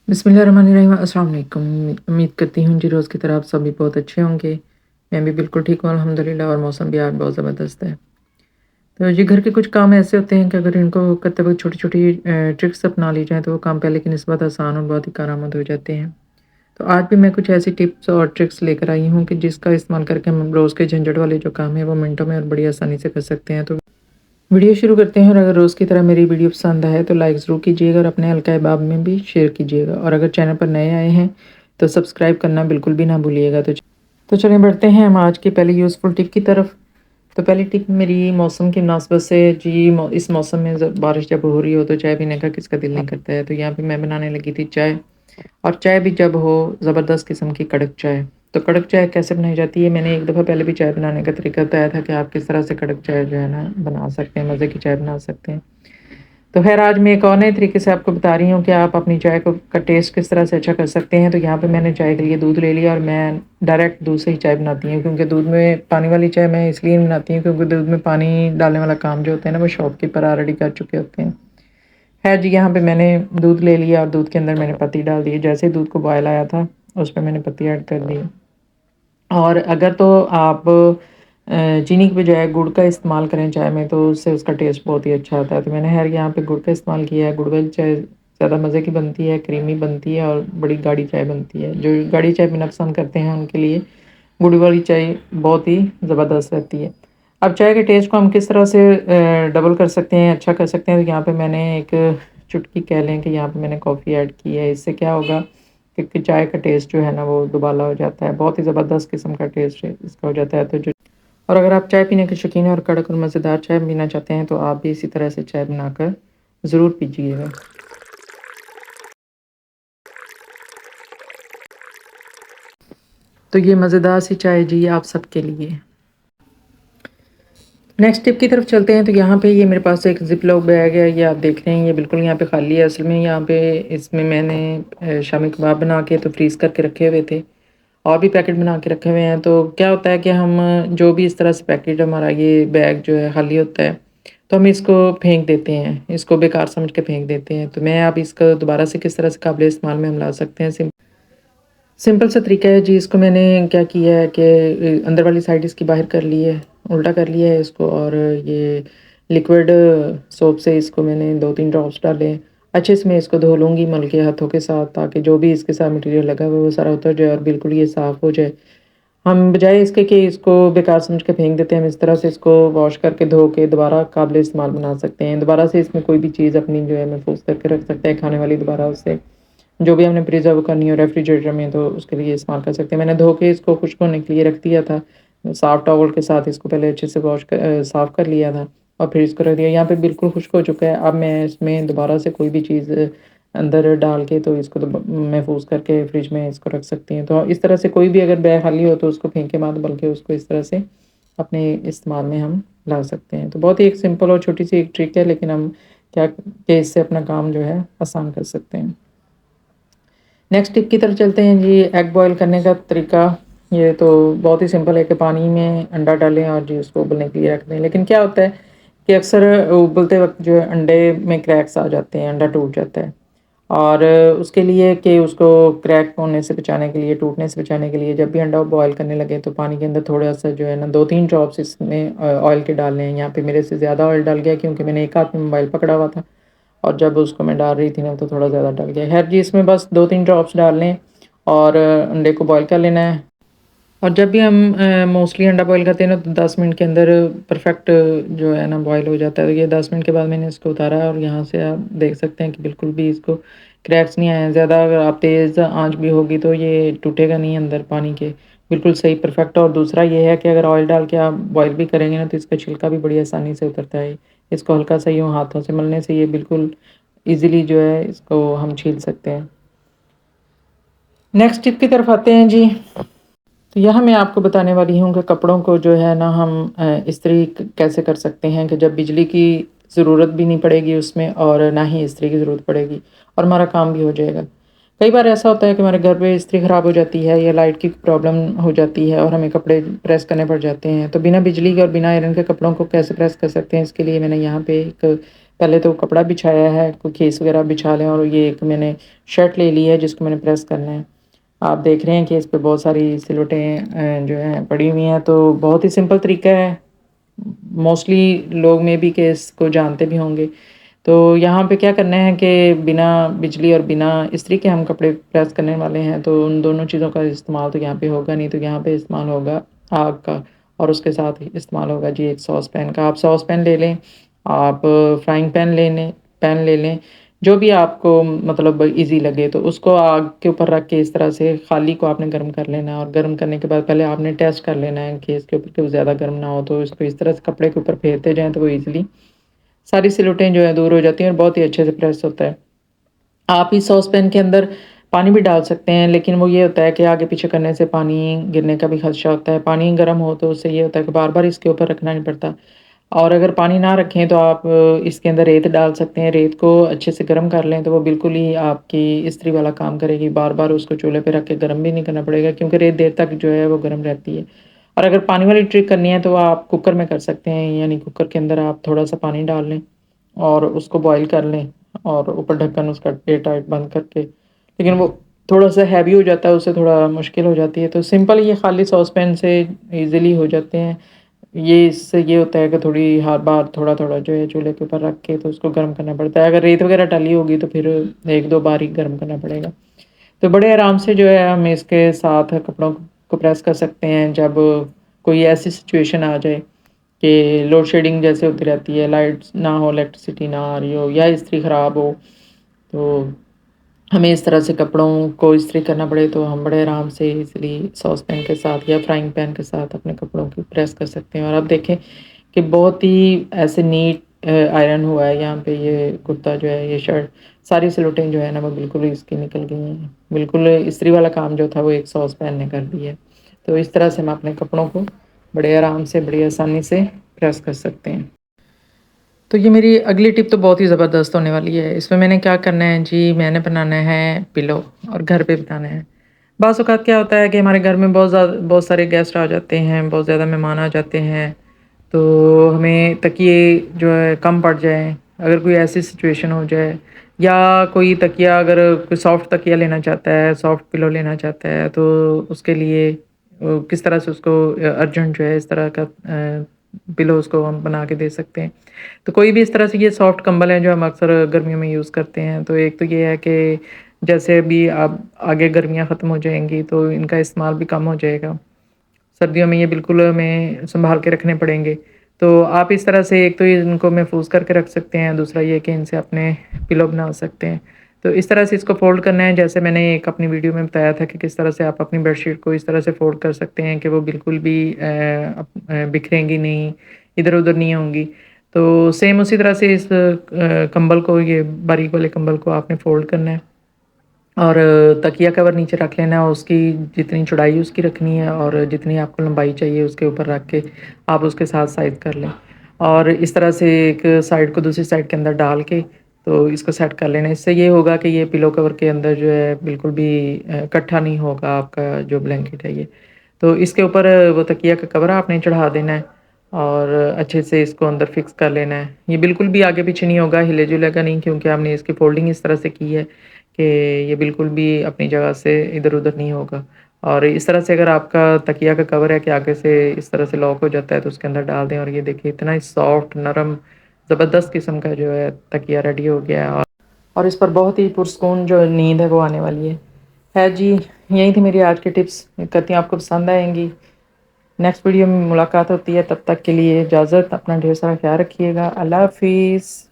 बिस्मिल्लाहिर्रहमानिर्रहीम। अस्सलाम वालेकुम। उम्मीद करती हूँ जी रोज़ की तरह आप सभी बहुत अच्छे होंगे। मैं भी बिल्कुल ठीक हूँ अल्हम्दुलिल्लाह, और मौसम भी आज बहुत ज़बरदस्त है। तो ये घर के कुछ काम ऐसे होते हैं कि अगर इनको करते वक़्त छोटी-छोटी ट्रिक्स अपना ली जाएँ तो वो काम पहले की निस्बत आसान और बहुत ही कारआमद हो जाते हैं। तो आज भी मैं कुछ ऐसी टिप्स और ट्रिक्स लेकर आई हूँ कि जिसका इस्तेमाल करके हम रोज़ के झंझट वाले जो काम हैं वो मिनटों में और बड़ी आसानी से कर सकते हैं। तो वीडियो शुरू करते हैं, और अगर रोज़ की तरह मेरी वीडियो पसंद आए तो लाइक ज़रूर कीजिएगा और अपने हल्का अहबाब में भी शेयर कीजिएगा, और अगर चैनल पर नए आए हैं तो सब्सक्राइब करना बिल्कुल भी ना भूलिएगा। तो चलिए बढ़ते हैं हम आज की पहली यूज़फुल टिप की तरफ। तो पहली टिप मेरी मौसम की मुनासबत से जी, इस मौसम में बारिश जब हो रही हो तो चाय पीने का किसका दिल नहीं करता है। तो यहाँ पे मैं बनाने लगी थी चाय, और चाय भी जब हो ज़बरदस्त किस्म की कड़क चाय। तो कड़क चाय कैसे बनाई जाती है, मैंने एक दफ़ा पहले भी चाय बनाने का तरीका बताया था कि आप किस तरह से कड़क चाय जो है ना बना सकते हैं, मज़े की चाय बना सकते हैं। तो ख़ैर आज मैं एक और नए तरीके से आपको बता रही हूँ कि आप अपनी चाय को का टेस्ट किस तरह से अच्छा कर सकते हैं। तो यहाँ पे मैंने चाय के लिए दूध ले लिया, और मैं डायरेक्ट दूध से ही चाय बनाती हूँ, क्योंकि दूध में पानी वाली चाय मैं इसलिए नहीं बनाती हूँ क्योंकि दूध में पानी डालने वाला काम जो होता है ना वो शॉपकीपर ऑलरेडी कर चुके होते हैं। खैर जी, यहाँ पे मैंने दूध ले लिया और दूध के अंदर मैंने पत्ती डाल दी। जैसे ही दूध को बॉयल आया था उस पे मैंने पत्ती ऐड कर दी। और अगर तो आप चीनी की बजाय गुड़ का इस्तेमाल करें चाय में तो उससे उसका टेस्ट बहुत ही अच्छा आता है। तो मैंने खैर यहाँ पे गुड़ का इस्तेमाल किया है। गुड़ वाली चाय ज़्यादा मज़े की बनती है, क्रीमी बनती है और बड़ी गाढ़ी चाय बनती है। जो गाढ़ी चाय पीना पसंद करते हैं उनके लिए गुड़ वाली चाय बहुत ही ज़बरदस्त रहती है। अब चाय के टेस्ट को हम किस तरह से डबल कर सकते हैं, अच्छा कर सकते हैं। तो यहाँ पे मैंने एक चुटकी कह लें कि यहाँ पे मैंने कॉफ़ी ऐड की है। इससे क्या होगा कि चाय का टेस्ट जो है ना वो दुबाला हो जाता है, बहुत ही ज़बरदस्त किस्म का टेस्ट है इसका हो जाता है। तो जो और अगर आप चाय पीने के शौकीन हैं और कड़क और मज़ेदार चाय पीना चाहते हैं तो आप भी इसी तरह से चाय बनाकर ज़रूर पीजिएगा। तो ये मज़ेदार सी चाय जी आप सबके लिए। नेक्स्ट टिप की तरफ चलते हैं। तो यहाँ पे ये मेरे पास एक ज़िप लॉक बैग है, ये आप देख रहे हैं, ये बिल्कुल यहाँ पे खाली है। असल में यहाँ पे इसमें मैंने शामी कबाब बना के तो फ्रीज़ करके रखे हुए थे, और भी पैकेट बना के रखे हुए हैं। तो क्या होता है कि हम जो भी इस तरह से पैकेट हमारा ये बैग जो है खाली होता है तो हम इसको फेंक देते हैं, इसको बेकार समझ के फेंक देते हैं। तो मैं अब इसको दोबारा से किस तरह से काबिल इस्तेमाल में हम ला सकते हैं, सिंपल सा तरीका है जी। इसको मैंने क्या किया है कि अंदर वाली साइड इसकी बाहर कर ली है, उल्टा कर लिया है इसको, और ये लिक्विड सोप से इसको मैंने 2-3 ड्रॉप्स डाले। अच्छे से मैं इसको धो लूँगी मल के हाथों के साथ, ताकि जो भी इसके साथ मटेरियल लगा हुआ है वो सारा उतर जाए और बिल्कुल ये साफ़ हो जाए। हम बजाय इसके कि इसको बेकार समझ के फेंक देते हैं, हम इस तरह से इसको वॉश करके धो के दोबारा काबिल इस्तेमाल बना सकते हैं। दोबारा से इसमें कोई भी चीज़ अपनी जो है महफूज़ करके रख सकते हैं खाने वाली, दोबारा उससे जो भी हमने प्रिज़र्व करनी हो रेफ्रिजरेटर में तो उसके लिए इस्तेमाल कर सकते हैं। मैंने धो के इसको खुश्क होने के लिए रख दिया था। सॉफ्ट टॉवल के साथ इसको पहले अच्छे से साफ़ कर लिया था और फिर इसको रख दिया। यहाँ पे बिल्कुल खुश्क हो चुका है। अब मैं इसमें दोबारा से कोई भी चीज़ अंदर डाल के तो इसको महफूज़ करके फ्रिज में इसको रख सकती हैं। तो इस तरह से कोई भी अगर बैग खाली हो तो उसको फेंके मत, बल्कि उसको इस तरह से अपने इस्तेमाल में हम ला सकते हैं। तो बहुत ही एक सिंपल और छोटी-सी एक ट्रिक है, लेकिन हम क्या कि इससे अपना काम जो है आसान कर सकते हैं। नेक्स्ट टिप की तरफ चलते हैं जी। एग बॉयल करने का तरीका ये तो बहुत ही सिंपल है कि पानी में अंडा डालें और जी उसको उबलने के लिए रख दें। लेकिन क्या होता है कि अक्सर उबलते वक्त जो है अंडे में क्रैक्स आ जाते हैं, अंडा टूट जाता है। और उसके लिए कि उसको क्रैक होने से बचाने के लिए, टूटने से बचाने के लिए, जब भी अंडा बॉयल करने लगे तो पानी के अंदर थोड़ा-सा जो है ना 2-3 ड्रॉप्स इसमें ऑयल के डालने हैं। यहाँ पे मेरे से ज़्यादा ऑयल डल गया क्योंकि मैंने एक हाथ में मोबाइल पकड़ा हुआ था, और जब उसको मैं डाल रही थी ना तो थोड़ा ज़्यादा डल गया। खैर जी, इसमें बस 2-3 ड्रॉप्स डालने हैं और अंडे को बॉयल कर लेना है। और जब भी हम मोस्टली अंडा बॉयल करते हैं ना तो 10 मिनट के अंदर परफेक्ट जो है ना बॉयल हो जाता है। तो ये 10 मिनट के बाद मैंने इसको उतारा है, और यहाँ से आप देख सकते हैं कि बिल्कुल भी इसको क्रैक्स नहीं आए हैं। ज़्यादा अगर आप तेज़ आंच भी होगी तो ये टूटेगा नहीं अंदर पानी के, बिल्कुल सही परफेक्ट। और दूसरा ये है कि अगर ऑयल डाल के आप बॉयल भी करेंगे ना तो इसका छिलका भी बड़ी आसानी से उतरता है। इसको हल्का सा यूँ हाथों से मलने से ये बिल्कुल ईज़िली जो है इसको हम छील सकते हैं। नेक्स्ट टिप की तरफ आते हैं जी। तो यहाँ मैं आपको बताने वाली हूँ कि कपड़ों को जो है ना हम इस्त्री कैसे कर सकते हैं कि जब बिजली की ज़रूरत भी नहीं पड़ेगी उसमें, और ना ही इस्त्री की ज़रूरत पड़ेगी, और हमारा काम भी हो जाएगा। कई बार ऐसा होता है कि हमारे घर पे इस्त्री ख़राब हो जाती है या लाइट की प्रॉब्लम हो जाती है और हमें कपड़े प्रेस करने पड़ जाते हैं। तो बिना बिजली के और बिना आयरन के कपड़ों को कैसे प्रेस कर सकते हैं, इसके लिए मैंने यहाँ पे एक پہلے تو کپڑا بچھایا ہے، کوئی کھیس وغیرہ بچھا لیں، اور یہ ایک میں نے شرٹ لے لی ہے جس کو میں نے پریس کرنا ہے۔ آپ دیکھ رہے ہیں کہ اس پہ بہت ساری سلوٹیں جو ہیں پڑی ہوئی ہیں، تو بہت ہی سمپل طریقہ ہے، موسٹلی لوگ میں بھی کہ اس کو جانتے بھی ہوں گے۔ تو یہاں پہ کیا کرنا ہے کہ بنا بجلی اور بنا استری کے ہم کپڑے پریس کرنے والے ہیں، تو ان دونوں چیزوں کا استعمال تو یہاں پہ ہوگا نہیں، تو یہاں پہ استعمال ہوگا آگ کا، اور اس کے ساتھ استعمال ہوگا جی ایک ساس پین کا۔ آپ ساس پین لے لیں، آپ فرائنگ پین لے لیں، جو بھی آپ کو مطلب ایزی لگے، تو اس کو آگ کے اوپر رکھ کے اس طرح سے خالی کو آپ نے گرم کر لینا ہے، اور گرم کرنے کے بعد پہلے آپ نے ٹیسٹ کر لینا ہے کہ اس کے اوپر کہ وہ زیادہ گرم نہ ہو، تو اس کو اس طرح سے کپڑے کے اوپر پھیرتے جائیں تو وہ ایزیلی ساری سلوٹیں جو ہے دور ہو جاتی ہیں، اور بہت ہی اچھے سے پریس ہوتا ہے۔ آپ اس ساس پین کے اندر پانی بھی ڈال سکتے ہیں، لیکن وہ یہ ہوتا ہے کہ آگے پیچھے کرنے سے پانی گرنے کا بھی خدشہ ہوتا ہے۔ پانی گرم ہو تو اس سے یہ ہوتا ہے کہ بار بار اس کے اوپر رکھنا نہیں پڑتا، اور اگر پانی نہ رکھیں تو آپ اس کے اندر ریت ڈال سکتے ہیں، ریت کو اچھے سے گرم کر لیں تو وہ بالکل ہی آپ کی استری والا کام کرے گی، بار بار اس کو چولہے پہ رکھ کے گرم بھی نہیں کرنا پڑے گا، کیونکہ ریت دیر تک جو ہے وہ گرم رہتی ہے۔ اور اگر پانی والی ٹرک کرنی ہے تو آپ کوکر میں کر سکتے ہیں، یعنی کوکر کے اندر آپ تھوڑا سا پانی ڈال لیں اور اس کو بوائل کر لیں، اور اوپر ڈھکن اس کا ایئر ٹائٹ بند کر کے، لیکن وہ تھوڑا سا ہیوی ہو جاتا ہے، اس سے تھوڑا مشکل ہو جاتی ہے، تو سمپل یہ خالی ساس پین سے ایزیلی ہو جاتے ہیں۔ یہ اس سے یہ ہوتا ہے کہ تھوڑی ہر بار تھوڑا تھوڑا جو ہے چولہے کے اوپر رکھ کے تو اس کو گرم کرنا پڑتا ہے، اگر ریت وغیرہ ڈلی ہوگی تو پھر ایک دو بار ہی گرم کرنا پڑے گا۔ تو بڑے آرام سے جو ہے ہم اس کے ساتھ کپڑوں کو پریس کر سکتے ہیں جب کوئی ایسی سچویشن آ جائے کہ لوڈ شیڈنگ جیسے ہوتی رہتی ہے، لائٹ نہ ہو، الیکٹریسٹی نہ آ رہی ہو، یا استری خراب ہو، تو ہمیں اس طرح سے کپڑوں کو استری کرنا پڑے تو ہم بڑے آرام سے ایزیلی ساس پین کے ساتھ یا فرائنگ پین کے ساتھ اپنے کپڑوں کی پریس کر سکتے ہیں۔ اور اب دیکھیں کہ بہت ہی ایسے نیٹ آئرن ہوا ہے یہاں پہ، یہ کرتا جو ہے، یہ شرٹ، ساری سلوٹیں جو ہے نا وہ بالکل ہی اس کی نکل گئی ہیں، بالکل استری والا کام جو تھا وہ ایک ساس پین نے کر دیا ہے۔ تو اس طرح سے ہم اپنے کپڑوں کو بڑے آرام سے، بڑی آسانی سے پریس کر سکتے ہیں۔ تو یہ میری اگلی ٹپ تو بہت ہی زبردست ہونے والی ہے۔ اس میں نے کیا کرنا ہے جی، میں نے بنانا ہے پلو، اور گھر پہ بنانا ہے۔ بعض اوقات کیا ہوتا ہے کہ ہمارے گھر میں بہت سارے گیسٹ آ جاتے ہیں، بہت زیادہ مہمان آ جاتے ہیں، تو ہمیں تکیے جو ہے کم پڑ جائیں، اگر کوئی ایسی سچویشن ہو جائے، یا کوئی تکیہ اگر کوئی سافٹ تکیہ لینا چاہتا ہے، سافٹ پلو لینا چاہتا ہے، تو اس کے لیے کس طرح سے اس کو ارجنٹ جو ہے اس طرح کا پلوز کو ہم بنا کے دے سکتے ہیں۔ تو کوئی بھی اس طرح سے یہ سافٹ کمبل ہیں جو ہم اکثر گرمیوں میں یوز کرتے ہیں، تو ایک تو یہ ہے کہ جیسے ابھی اب آگے گرمیاں ختم ہو جائیں گی تو ان کا استعمال بھی کم ہو جائے گا، سردیوں میں یہ بالکل ہمیں سنبھال کے رکھنے پڑیں گے، تو آپ اس طرح سے ایک تو ان کو محفوظ کر کے رکھ سکتے ہیں، دوسرا یہ کہ ان سے اپنے پلو بنا سکتے ہیں۔ تو اس طرح سے اس کو فولڈ کرنا ہے، جیسے میں نے ایک اپنی ویڈیو میں بتایا تھا کہ کس طرح سے آپ اپنی بیڈ شیٹ کو اس طرح سے فولڈ کر سکتے ہیں کہ وہ بالکل بھی بکھریں گی نہیں، ادھر ادھر نہیں ہوں گی۔ تو سیم اسی طرح سے اس کمبل کو، یہ باریک والے کمبل کو آپ نے فولڈ کرنا ہے، اور تکیہ کور نیچے رکھ لینا ہے، اس کی جتنی چوڑائی اس کی رکھنی ہے اور جتنی آپ کو لمبائی چاہیے اس کے اوپر رکھ کے آپ اس کے ساتھ سائز کر لیں، اور اس طرح سے ایک سائڈ کو دوسری سائڈ کے اندر ڈال کے تو اس کو سیٹ کر لینا۔ اس سے یہ ہوگا کہ یہ پلو کور کے اندر جو ہے بالکل بھی اکٹھا نہیں ہوگا آپ کا جو بلینکٹ ہے یہ۔ تو اس کے اوپر وہ تکیہ کا کور آپ نے چڑھا دینا ہے، اور اچھے سے اس کو اندر فکس کر لینا ہے۔ یہ بالکل بھی آگے پیچھے نہیں ہوگا، ہلے جلے گا نہیں، کیونکہ ہم نے اس کی فولڈنگ اس طرح سے کی ہے کہ یہ بالکل بھی اپنی جگہ سے ادھر ادھر نہیں ہوگا۔ اور اس طرح سے اگر آپ کا تکیہ کا کور ہے کہ آگے سے اس طرح سے لاک ہو جاتا ہے تو اس کے اندر ڈال دیں، اور یہ دیکھیں اتنا ہی سافٹ، نرم، زبردست قسم کا جو ہے تکیہ ریڈی ہو گیا ہے، اور اس پر بہت ہی پرسکون جو نیند ہے وہ آنے والی ہے جی۔ یہی تھی میری آج کی ٹپس، کرتی ہوں آپ کو پسند آئیں گی۔ نیکسٹ ویڈیو میں ملاقات ہوتی ہے، تب تک کے لیے اجازت، اپنا ڈھیر سارا خیال رکھیے گا، اللہ حافظ۔